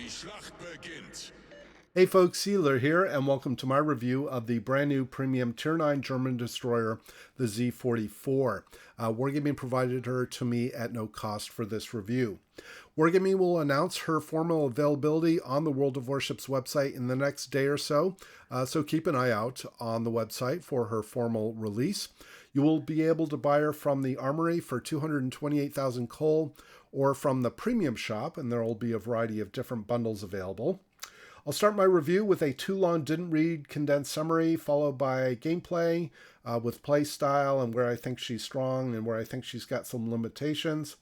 Die Schlacht beginnt. Hey folks, Iolair here, and welcome to my review of the brand new premium Tier 9 German destroyer, the Z-44. Wargaming provided her to me at no cost for this review. Wargaming will announce her formal availability on the World of Warships website in the next day or so, so keep an eye out on the website for her formal release. You will be able to buy her from the Armory for 228,000 coal, or from the Premium Shop, and there will be a variety of different bundles available. I'll start my review with a too long didn't read condensed summary, followed by gameplay with play style and where I think she's strong and where I think she's got some limitations.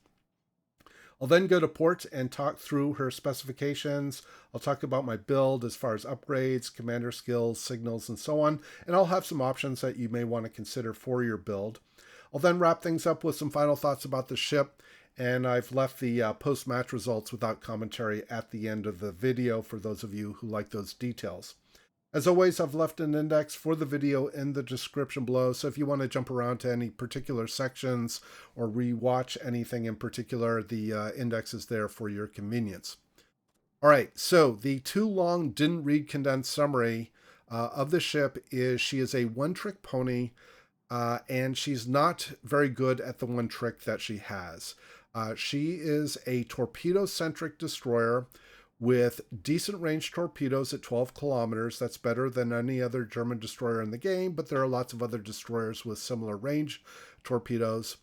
I'll then go to port and talk through her specifications. I'll talk about my build as far as upgrades, commander skills, signals, and so on. And I'll have some options that you may want to consider for your build. I'll then wrap things up with some final thoughts about the ship. And I've left the post-match results without commentary at the end of the video for those of you who like those details. As always, I've left an index for the video in the description below, so if you want to jump around to any particular sections or rewatch anything in particular, the index is there for your convenience. All right, so the too long didn't read condensed summary of the ship is she is a one-trick pony, and she's not very good at the one trick that she has. She is a torpedo-centric destroyer with decent range torpedoes at 12 kilometers. That's better than any other German destroyer in the game, but there are lots of other destroyers with similar range torpedoes.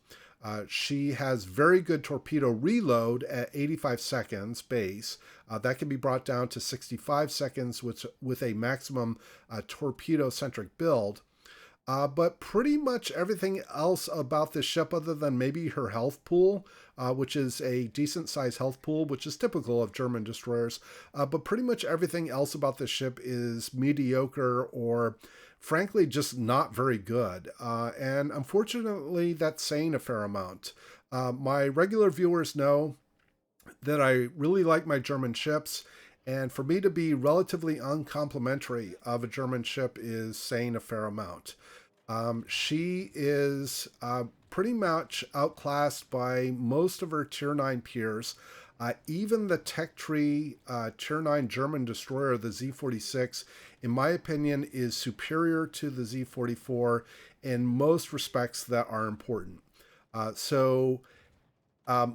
She has very good torpedo reload at 85 seconds base. That can be brought down to 65 seconds with a maximum torpedo-centric build. But pretty much everything else about this ship, other than maybe her health pool, which is a decent sized health pool, which is typical of German destroyers, but pretty much everything else about this ship is mediocre or frankly just not very good. And unfortunately, that's saying a fair amount. My regular viewers know that I really like my German ships. And for me to be relatively uncomplimentary of a German ship is saying a fair amount. She is pretty much outclassed by most of her Tier 9 peers. Even the Tech Tree Tier 9 German destroyer, the Z-46, in my opinion, is superior to the Z-44 in most respects that are important.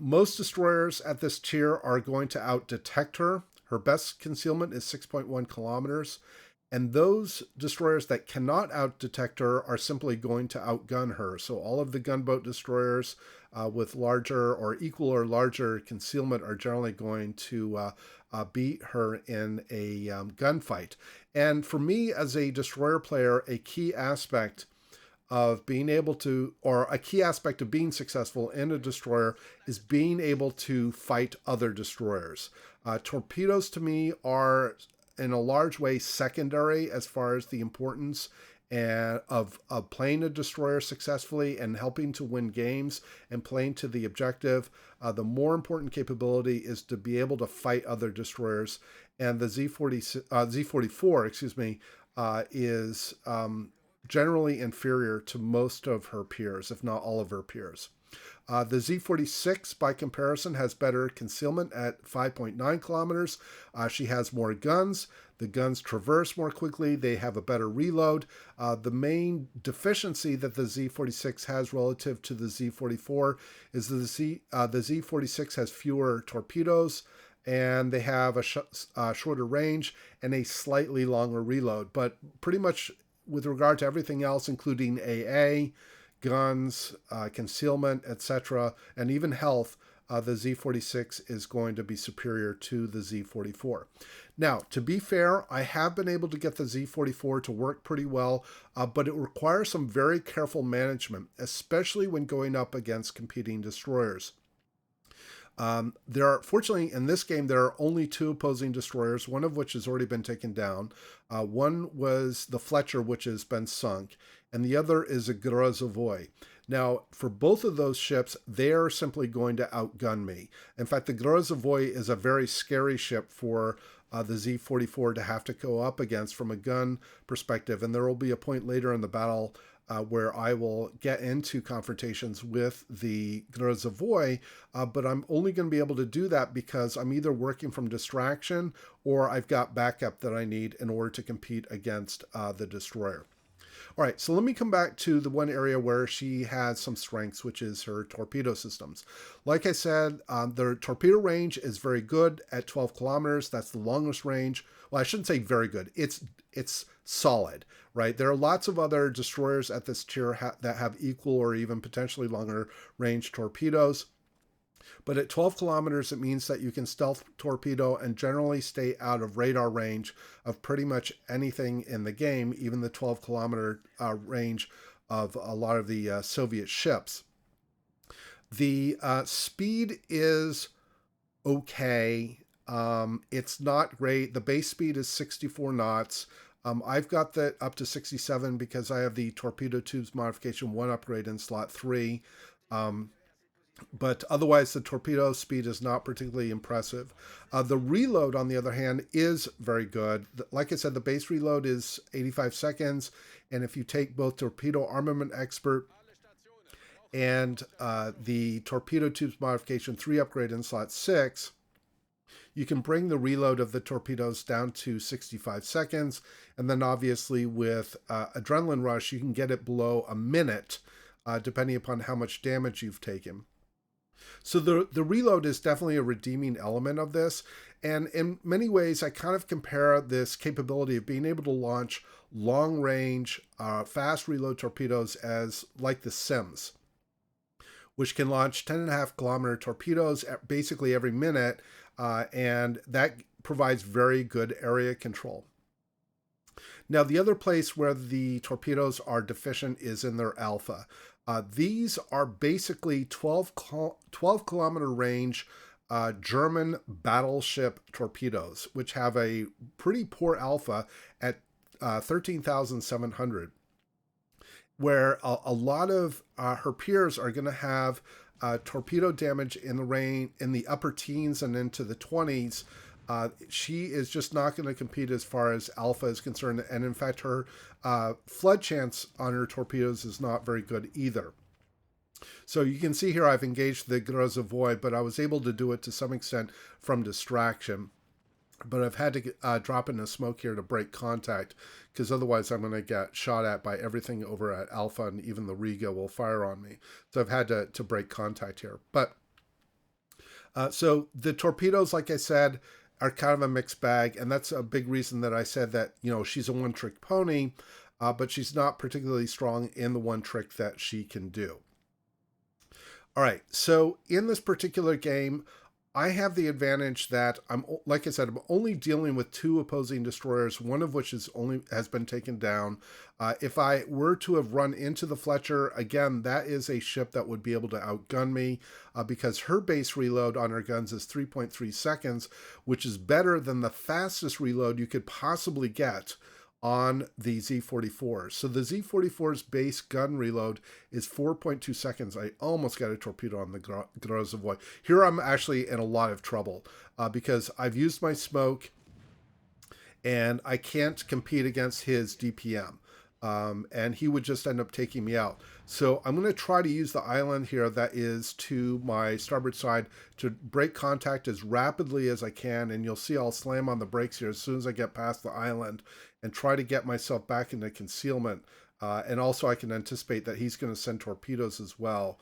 Most destroyers at this tier are going to out-detect her. Her best concealment is 6.1 kilometers, and those destroyers that cannot out-detect her are simply going to outgun her. So all of the gunboat destroyers with larger or equal or larger concealment are generally going to beat her in a gunfight. And for me as a destroyer player, a key aspect of being able to, or a key aspect of being successful in a destroyer is being able to fight other destroyers. Torpedoes to me are in a large way secondary as far as the importance of playing a destroyer successfully and helping to win games and playing to the objective. The more important capability is to be able to fight other destroyers, and the Z-44, excuse me, is generally inferior to most of her peers, if not all of her peers. The Z-46, by comparison, has better concealment at 5.9 kilometers. She has more guns. The guns traverse more quickly. They have a better reload. The main deficiency that the Z-46 has relative to the Z-44 is the Z-46 has fewer torpedoes, and they have a shorter range and a slightly longer reload. But pretty much with regard to everything else, including AA, guns, concealment, etc., and even health, the Z-46 is going to be superior to the Z-44. Now, to be fair, I have been able to get the Z-44 to work pretty well, but it requires some very careful management, especially when going up against competing destroyers. Fortunately, in this game, there are only two opposing destroyers, one of which has already been taken down. One was the Fletcher, which has been sunk, and the other is a Grozovoi. Now, for both of those ships, they are simply going to outgun me. In fact, the Grozovoi is a very scary ship for the Z-44 to have to go up against from a gun perspective, and there will be a point later in the battle where I will get into confrontations with the Grozavoy, but I'm only going to be able to do that because I'm either working from distraction or I've got backup that I need in order to compete against the destroyer. All right, so let me come back to the one area where she has some strengths, which is her torpedo systems. Like I said, the torpedo range is very good at 12 kilometers. That's the longest range. Well, I shouldn't say very good. It's solid, right? There are lots of other destroyers at this tier that have equal or even potentially longer range torpedoes. But at 12 kilometers, it means that you can stealth torpedo and generally stay out of radar range of pretty much anything in the game, even the 12-kilometer range of a lot of the Soviet ships. The speed is okay. It's not great. The base speed is 64 knots. I've got that up to 67 because I have the torpedo tubes modification 1 upgrade in slot 3. But otherwise, the torpedo speed is not particularly impressive. The reload, on the other hand, is very good. Like I said, the base reload is 85 seconds. And if you take both Torpedo Armament Expert and the Torpedo Tubes Modification 3 upgrade in slot 6, you can bring the reload of the torpedoes down to 65 seconds. And then obviously with Adrenaline Rush, you can get it below a minute, depending upon how much damage you've taken. So the reload is definitely a redeeming element of this. And in many ways, I kind of compare this capability of being able to launch long-range, fast reload torpedoes as like the Sims, which can launch 10.5-kilometer torpedoes basically every minute, and that provides very good area control. Now, the other place where the torpedoes are deficient is in their alpha. These are basically 12-kilometer range German battleship torpedoes, which have a pretty poor alpha at 13,700, where a lot of her peers are going to have torpedo damage in the upper teens and into the 20s. She is just not going to compete as far as alpha is concerned. And in fact, her flood chance on her torpedoes is not very good either. So you can see here I've engaged the Grozavoy, but I was able to do it to some extent from distraction. But I've had to drop into smoke here to break contact, because otherwise I'm going to get shot at by everything over at Alpha, and even the Riga will fire on me. So I've had to break contact here. But so the torpedoes, like I said, are kind of a mixed bag, and that's a big reason that I said that, you know, she's a one-trick pony, but she's not particularly strong in the one trick that she can do. All right, so in this particular game, I have the advantage that like I said, I'm only dealing with 2 opposing destroyers, one of which has been taken down. If I were to have run into the Fletcher, again, that is a ship that would be able to outgun me because her base reload on her guns is 3.3 seconds, which is better than the fastest reload you could possibly get on the Z-44. So the Z-44's base gun reload is 4.2 seconds. I almost got a torpedo on the Grozavoy. Here I'm actually in a lot of trouble because I've used my smoke and I can't compete against his DPM. And he would just end up taking me out. So I'm going to try to use the island here that is to my starboard side to break contact as rapidly as I can. And you'll see I'll slam on the brakes here as soon as I get past the island and try to get myself back into concealment. And also I can anticipate that he's going to send torpedoes as well.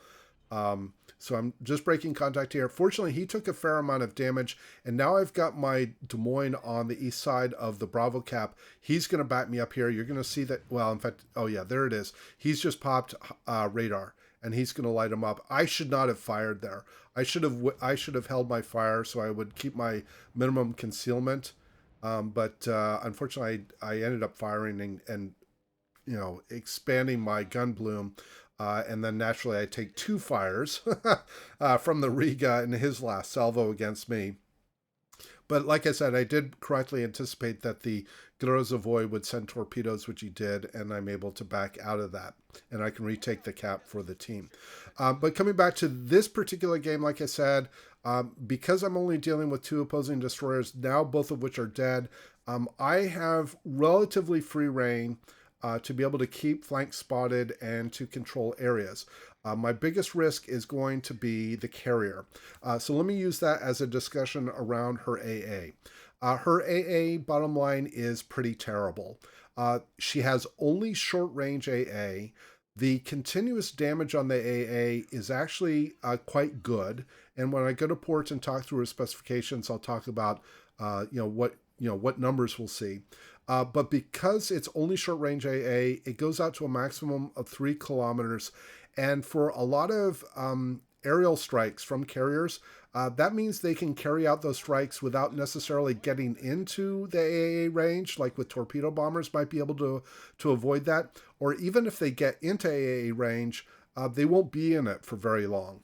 So I'm just breaking contact here. Fortunately, he took a fair amount of damage, and now I've got my Des Moines on the east side of the Bravo cap. He's going to back me up here. You're going to see that, well, in fact, oh yeah, there it is. He's just popped radar, and he's going to light him up. I should not have fired there. I should have held my fire so I would keep my minimum concealment. But unfortunately, I ended up firing and you know, expanding my gun bloom. And then naturally I take 2 fires from the Riga in his last salvo against me. But like I said, I did correctly anticipate that the Grozavoy would send torpedoes, which he did, and I'm able to back out of that. And I can retake the cap for the team. But coming back to this particular game, like I said, because I'm only dealing with 2 opposing destroyers, now both of which are dead, I have relatively free reign to be able to keep flanks spotted and to control areas. My biggest risk is going to be the carrier. So let me use that as a discussion around her AA. Her AA bottom line is pretty terrible. She has only short range AA. The continuous damage on the AA is actually quite good. And when I go to ports and talk through her specifications, I'll talk about what numbers we'll see. But because it's only short range AA, it goes out to a maximum of 3 kilometers. And for a lot of aerial strikes from carriers, that means they can carry out those strikes without necessarily getting into the AA range, like with torpedo bombers might be able to avoid that. Or even if they get into AA range, they won't be in it for very long.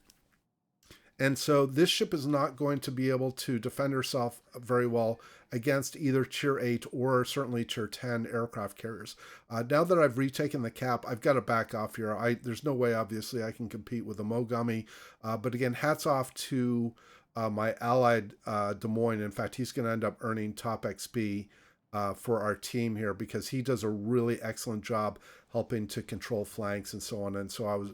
And so this ship is not going to be able to defend herself very well against either Tier 8 or certainly Tier 10 aircraft carriers. Now that I've retaken the cap, I've got to back off here. There's no way, obviously, I can compete with a Mogami. But again, hats off to my allied Des Moines. In fact, he's going to end up earning top XP for our team here because he does a really excellent job helping to control flanks and so on. And so I was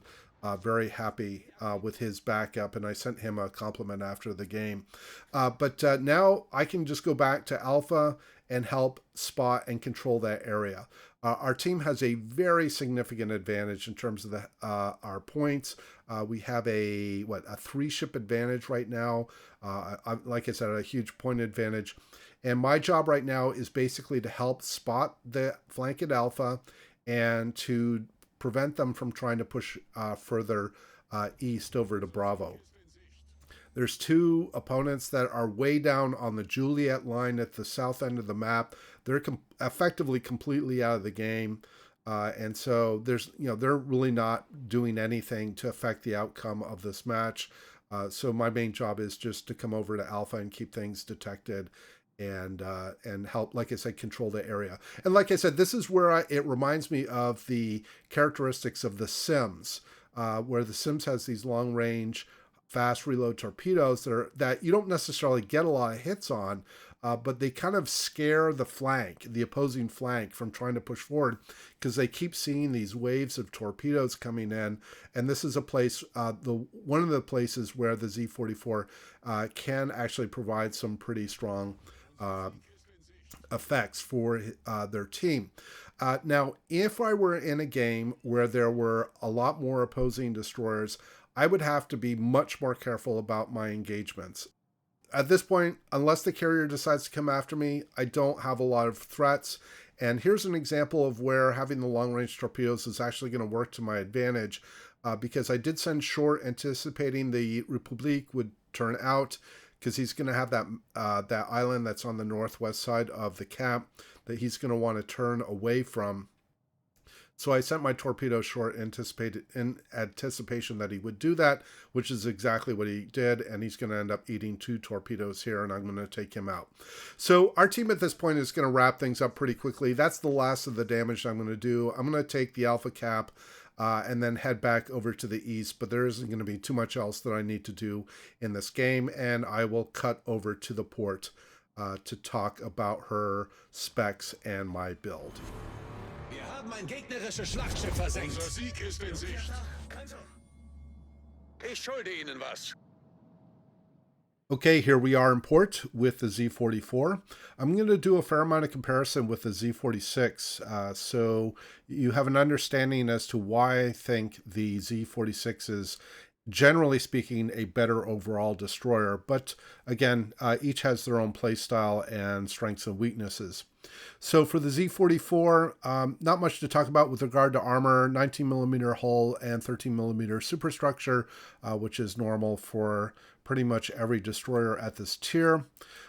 very happy with his backup, and I sent him a compliment after the game. But now I can just go back to Alpha and help spot and control that area. Our team has a very significant advantage in terms of our points. We have a 3-ship advantage right now. Like I said, a huge point advantage. And my job right now is basically to help spot the flank at Alpha and to prevent them from trying to push further east over to Bravo. There's 2 opponents that are way down on the Juliet line at the south end of the map. They're effectively completely out of the game. And so they're really not doing anything to affect the outcome of this match. So my main job is just to come over to Alpha and keep things detected and help, like I said, control the area. And like I said, this is where it reminds me of the characteristics of the Sims, where the Sims has these long-range, fast reload torpedoes that you don't necessarily get a lot of hits on, but they kind of scare the opposing flank from trying to push forward because they keep seeing these waves of torpedoes coming in. And this is a place, one of the places where the Z-44 can actually provide some pretty strong effects for their team. Now, if I were in a game where there were a lot more opposing destroyers, I would have to be much more careful about my engagements. At this point, unless the carrier decides to come after me, I don't have a lot of threats. And here's an example of where having the long-range torpedoes is actually going to work to my advantage, because I did send short anticipating the Republique would turn out, because he's going to have that island that's on the northwest side of the cap that he's going to want to turn away from. So I sent my torpedo short in anticipation that he would do that, which is exactly what he did, and he's going to end up eating 2 torpedoes here, and I'm going to take him out. So our team at this point is going to wrap things up pretty quickly. That's the last of the damage I'm going to do. I'm going to take the Alpha cap and then head back over to the east, but there isn't going to be too much else that I need to do in this game, and I will cut over to the port to talk about her specs and my build. Wir haben ein gegnerisches Schlachtschiff versenkt. Unser Sieg ist in Sicht. Ich schulde Ihnen was. Okay, here we are in port with the Z-44. I'm going to do a fair amount of comparison with the Z-46, so you have an understanding as to why I think the Z-46 is, generally speaking, a better overall destroyer. But again, each has their own play style and strengths and weaknesses. So for the Z-44, not much to talk about with regard to armor. 19mm hull and 13mm superstructure, which is normal for pretty much every destroyer at this tier.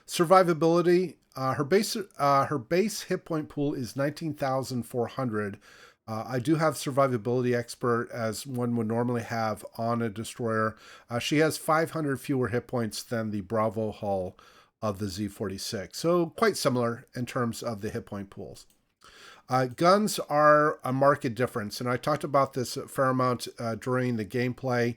Survivability, her base hit point pool is 19,400. I do have Survivability Expert, as one would normally have on a destroyer. She has 500 fewer hit points than the Bravo hull of the Z-46, so quite similar in terms of the hit point pools. Guns are a marked difference, and I talked about this a fair amount during the gameplay.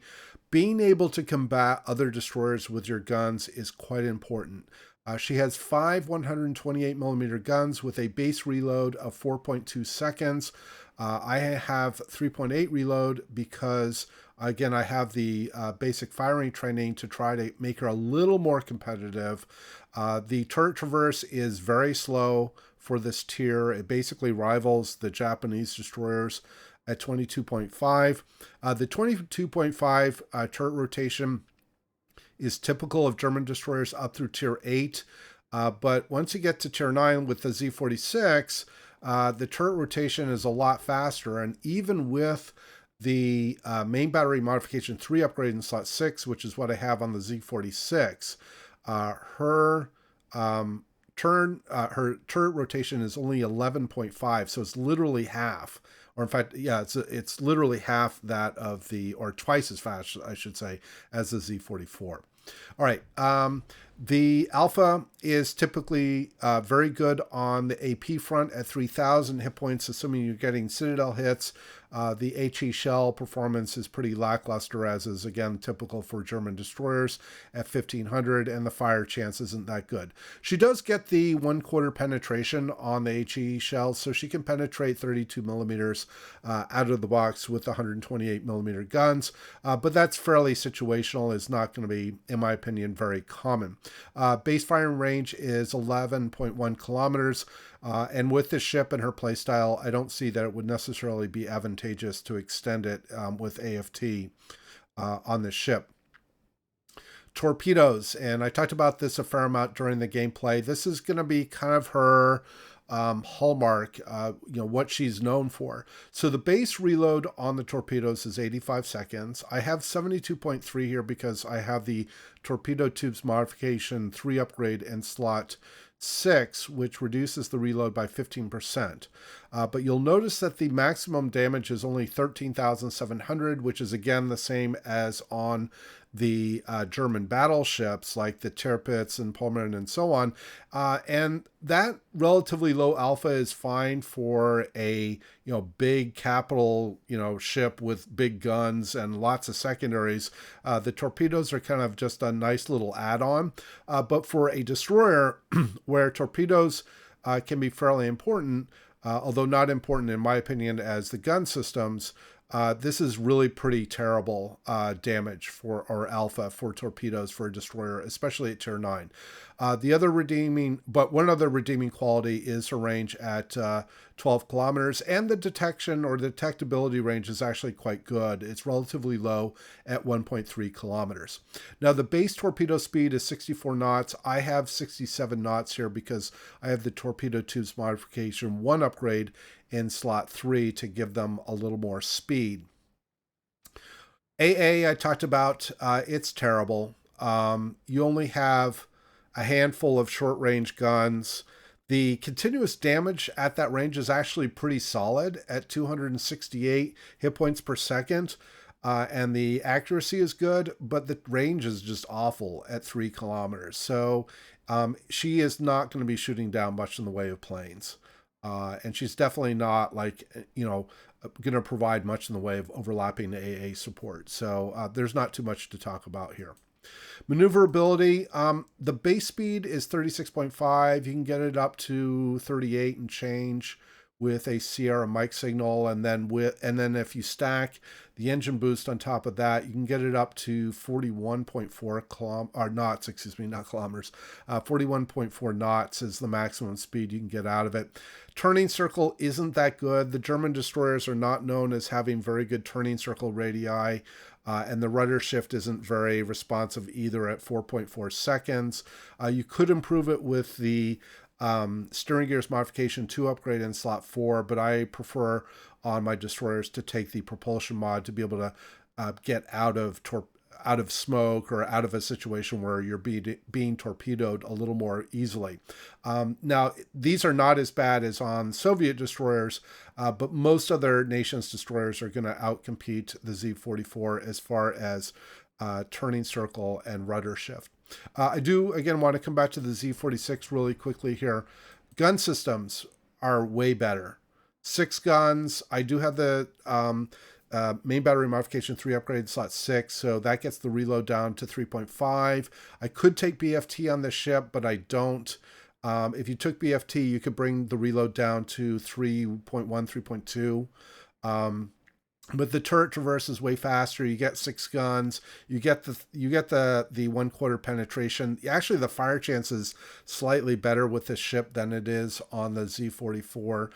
Being able to combat other destroyers with your guns is quite important. She has 5 128 millimeter guns with a base reload of 4.2 seconds. I have 3.8 reload because, again, I have the basic firing training to try to make her a little more competitive. The turret traverse is very slow for this tier. It basically rivals the Japanese destroyers at 22.5. The 22.5 turret rotation is typical of German destroyers up through tier 8. But once you get to tier 9 with the Z-46, the turret rotation is a lot faster. And even with the main battery modification 3 upgrade in slot 6, which is what I have on the Z-46, her turret rotation is only 11.5, so it's literally half. Or in fact, yeah, it's literally half that of the, or twice as fast, I should say, as the Z-44. All right. The Alpha is typically very good on the AP front at 3,000 hit points, assuming you're getting Citadel hits. The HE shell performance is pretty lackluster, as is, again, typical for German destroyers at 1,500, and the fire chance isn't that good. She does get the 1/4 penetration on the HE shell, so she can penetrate 32 millimeters out of the box with 128 millimeter guns, but that's fairly situational. It's not going to be, in my opinion, very common. Base firing range is 11.1 kilometers. And with this ship and her playstyle, I don't see that it would necessarily be advantageous to extend it with AFT on this ship. Torpedoes, and I talked about this a fair amount during the gameplay. This is going to be kind of her hallmark, what she's known for. So the base reload on the Torpedoes is 85 seconds. I have 72.3 here because I have the Torpedo Tubes Modification 3 upgrade in slot 6, which reduces the reload by 15%. But you'll notice that the maximum damage is only 13,700, which is again the same as on the German battleships like the Tirpitz and Pullman and so on. And that relatively low alpha is fine for a big capital ship with big guns and lots of secondaries. The Torpedoes are kind of just a nice little add-on. But for a destroyer where torpedoes can be fairly important, although not important in my opinion as the gun systems, this is really pretty terrible damage or alpha for torpedoes for a destroyer, especially at tier 9. One other redeeming quality is her range at 12 kilometers, and the detection or detectability range is actually quite good. It's relatively low at 1.3 kilometers. Now, the base torpedo speed is 64 knots. I have 67 knots here because I have the Torpedo Tubes Modification 1 upgrade in slot 3 to give them a little more speed. AA, I talked about, it's terrible. You only have a handful of short-range guns. The continuous damage at that range is actually pretty solid at 268 hit points per second. And the accuracy is good, but the range is just awful at 3 kilometers. So she is not going to be shooting down much in the way of planes. And she's definitely not going to provide much in the way of overlapping AA support. So there's not too much to talk about here. Maneuverability, the base speed is 36.5. You can get it up to 38 and change with a Sierra mic signal, and then if you stack the engine boost on top of that, you can get it up to 41.4 knots, not kilometers. 41.4 knots is the maximum speed you can get out of it. Turning circle isn't that good. The German destroyers are not known as having very good turning circle radii. And the rudder shift isn't very responsive either at 4.4 seconds. You could improve it with the steering gears modification 2 upgrade in slot 4, but I prefer on my destroyers to take the propulsion mod to be able to get out of smoke or out of a situation where you're being torpedoed a little more easily. Now, these are not as bad as on Soviet destroyers, but most other nations' destroyers are going to outcompete the Z-44 as far as turning circle and rudder shift. I do, again, want to come back to the Z-46 really quickly here. Gun systems are way better. 6 guns. I do have the main battery modification 3 upgrade, slot 6, so that gets the reload down to 3.5. I could take BFT on this ship, but I don't. If you took BFT, you could bring the reload down to 3.1, 3.2. But the turret traverse is way faster. You get 6 guns. You get the 1/4 penetration. Actually, the fire chance is slightly better with this ship than it is on the Z-44.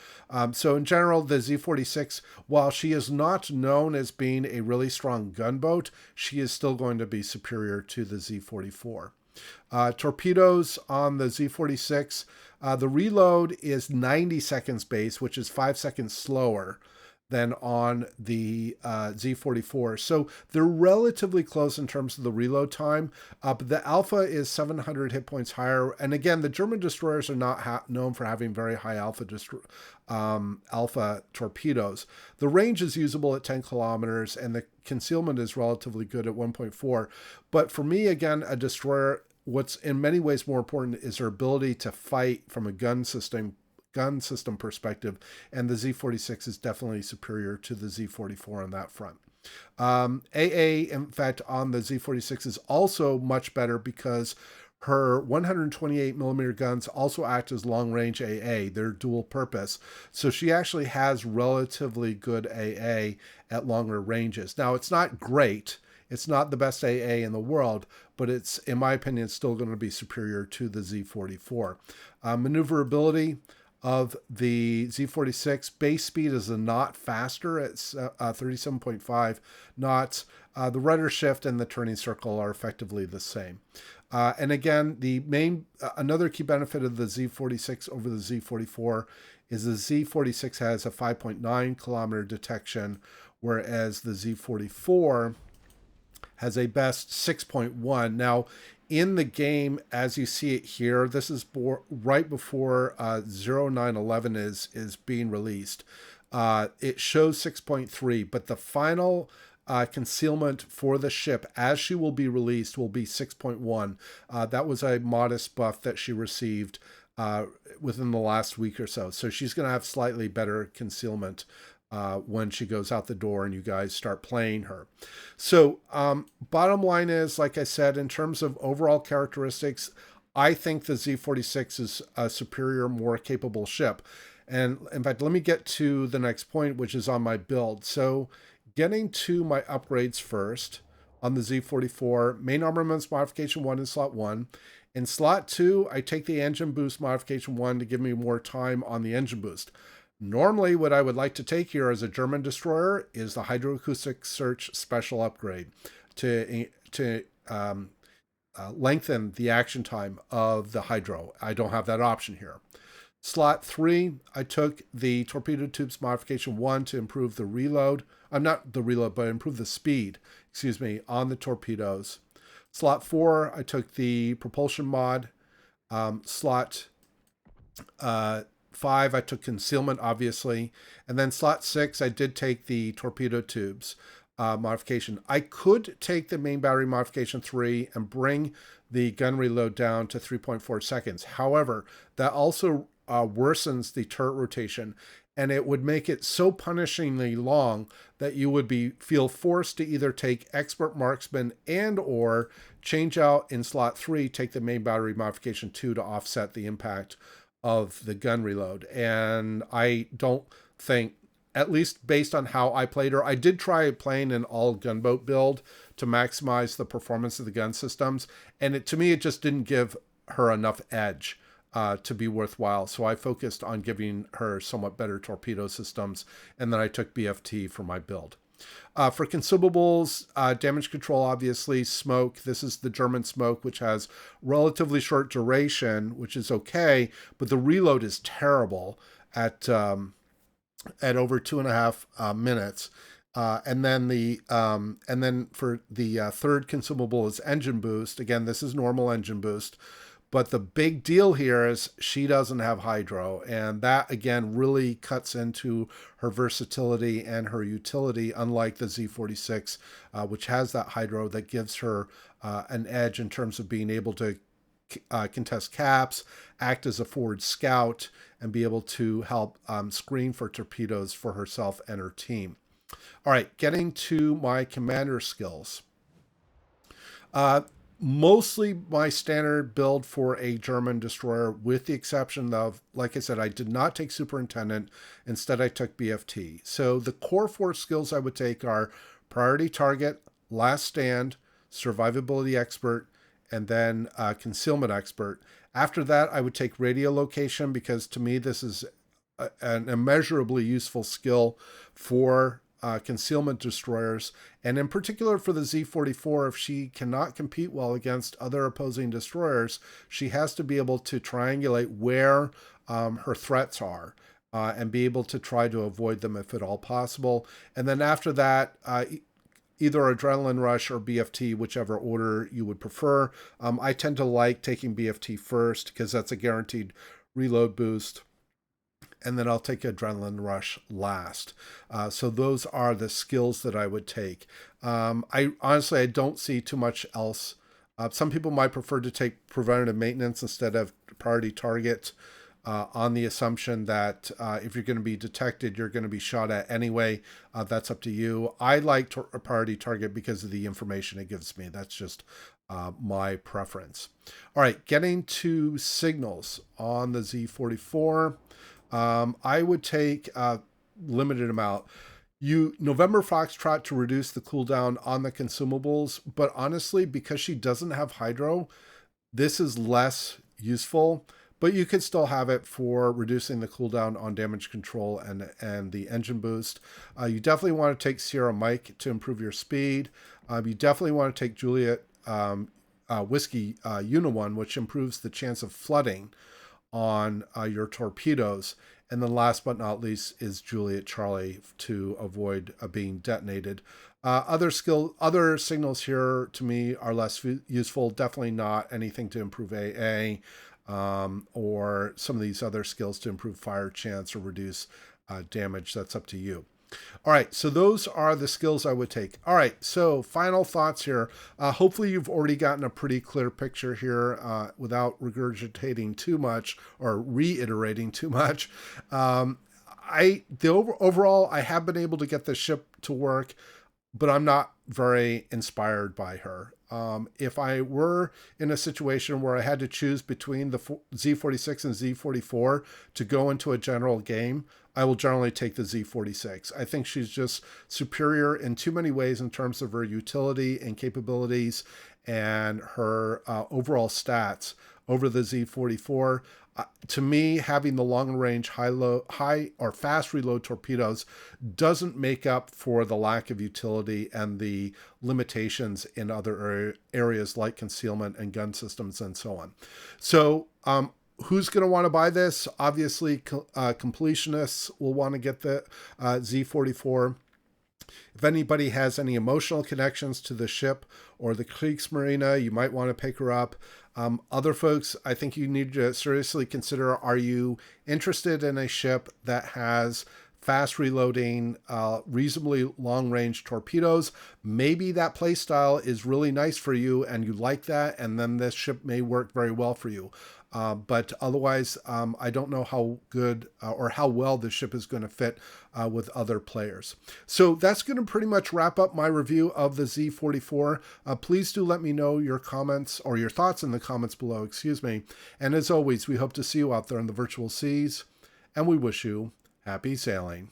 So in general, the Z-46, while she is not known as being a really strong gunboat, she is still going to be superior to the Z-44. Torpedoes on the Z-46. The reload is 90 seconds base, which is 5 seconds slower than on the Z-44. So they're relatively close in terms of the reload time, but the alpha is 700 hit points higher. And again, the German destroyers are not known for having very high alpha torpedoes. The range is usable at 10 kilometers, and the concealment is relatively good at 1.4. But for me, again, a destroyer, what's in many ways more important is her ability to fight from a gun system perspective, and the Z-46 is definitely superior to the Z-44 on that front. AA, in fact, on the Z-46 is also much better because her 128 millimeter guns also act as long-range AA. They're dual purpose. So she actually has relatively good AA at longer ranges. Now, it's not great. It's not the best AA in the world, but it's, in my opinion, still going to be superior to the Z-44. Maneuverability of the Z-46, base speed is a knot faster at 37.5 knots. The rudder shift and the turning circle are effectively the same. And again, another key benefit of the Z-46 over the Z-44 is the Z-46 has a 5.9 kilometer detection, whereas the Z-44 has a best 6.1. Now, in the game, as you see it here, this is right before 0911 is being released. It shows 6.3, but the final concealment for the ship, as she will be released, will be 6.1. That was a modest buff that she received within the last week or so. So she's going to have slightly better concealment when she goes out the door and you guys start playing her. So bottom line is, like I said, in terms of overall characteristics, I think the Z-46 is a superior, more capable ship. And in fact, let me get to the next point, which is on my build. So getting to my upgrades first on the Z-44, main armaments modification 1 in slot 1. In slot 2, I take the engine boost modification 1 to give me more time on the engine boost. Normally, what I would like to take here as a German destroyer is the hydroacoustic search special upgrade to lengthen the action time of the hydro. I don't have that option here. Slot 3, I took the torpedo tubes modification 1 to improve the reload. Not the reload, but improve the speed, on the torpedoes. Slot 4, I took the propulsion mod. Slot 5, I took concealment, obviously. And then slot 6, I did take the torpedo tubes modification. I could take the main battery modification 3 and bring the gun reload down to 3.4 seconds. However, that also worsens the turret rotation, and it would make it so punishingly long that you would feel forced to either take expert marksman and or change out in slot 3, take the main battery modification 2 to offset the impact of the gun reload. And I don't think, at least based on how I played her, I did try playing an all gunboat build to maximize the performance of the gun systems, and to me it just didn't give her enough edge to be worthwhile. So I focused on giving her somewhat better torpedo systems, and then I took BFT for my build. For consumables, damage control, obviously, smoke. This is the German smoke, which has relatively short duration, which is okay, but the reload is terrible at over 2.5 minutes. And then for the third consumable is engine boost. Again, this is normal engine boost. But the big deal here is she doesn't have hydro, and that, again, really cuts into her versatility and her utility, unlike the Z-46, which has that hydro that gives her an edge in terms of being able to contest caps, act as a forward scout, and be able to help screen for torpedoes for herself and her team. All right, getting to my commander skills. Mostly my standard build for a German destroyer, with the exception of, like I said, I did not take Superintendent. Instead, I took BFT. So the core 4 skills I would take are Priority Target, Last Stand, Survivability Expert, and then Concealment Expert. After that, I would take Radio Location, because to me this is an immeasurably useful skill for concealment destroyers, and in particular for the Z-44. If she cannot compete well against other opposing destroyers, she has to be able to triangulate where her threats are and be able to try to avoid them if at all possible. And then after that, either Adrenaline Rush or BFT, whichever order you would prefer. I tend to like taking BFT first because that's a guaranteed reload boost, and then I'll take Adrenaline Rush last. So those are the skills that I would take. I honestly don't see too much else. Some people might prefer to take Preventative Maintenance instead of Priority Target, on the assumption that if you're going to be detected, you're going to be shot at anyway. That's up to you. I like Priority Target because of the information it gives me. That's just my preference. All right, getting to signals on the Z-44. I would take a limited amount. November Foxtrot to reduce the cooldown on the consumables, but honestly, because she doesn't have Hydro, this is less useful, but you could still have it for reducing the cooldown on damage control and the engine boost. You definitely want to take Sierra Mike to improve your speed. You definitely want to take Juliet Whiskey Uni-1, which improves the chance of flooding on your torpedoes. And then last but not least is Juliet Charlie to avoid being detonated. Other signals here to me are less useful. Definitely not anything to improve AA, or some of these other skills to improve fire chance or reduce damage. That's up to you. All right, so those are the skills I would take. All right, so final thoughts here. Hopefully you've already gotten a pretty clear picture here without regurgitating too much or reiterating too much. Overall, I have been able to get the ship to work, but I'm not very inspired by her. If I were in a situation where I had to choose between the Z-46 and Z-44 to go into a general game, I will generally take the Z-46. I think she's just superior in too many ways in terms of her utility and capabilities and her overall stats over the Z-44. To me, having the long-range high or fast reload torpedoes doesn't make up for the lack of utility and the limitations in other areas like concealment and gun systems and so on. So who's going to want to buy this? Obviously, completionists will want to get the Z-44. If anybody has any emotional connections to the ship or the Kriegsmarine, you might want to pick her up. Other folks, I think you need to seriously consider, are you interested in a ship that has fast reloading, reasonably long-range torpedoes? Maybe that playstyle is really nice for you and you like that, and then this ship may work very well for you. But otherwise, I don't know how good or how well the ship is going to fit with other players. So that's going to pretty much wrap up my review of the Z-44. Please do let me know your comments or your thoughts in the comments below, excuse me. And as always, we hope to see you out there in the virtual seas, and we wish you happy sailing.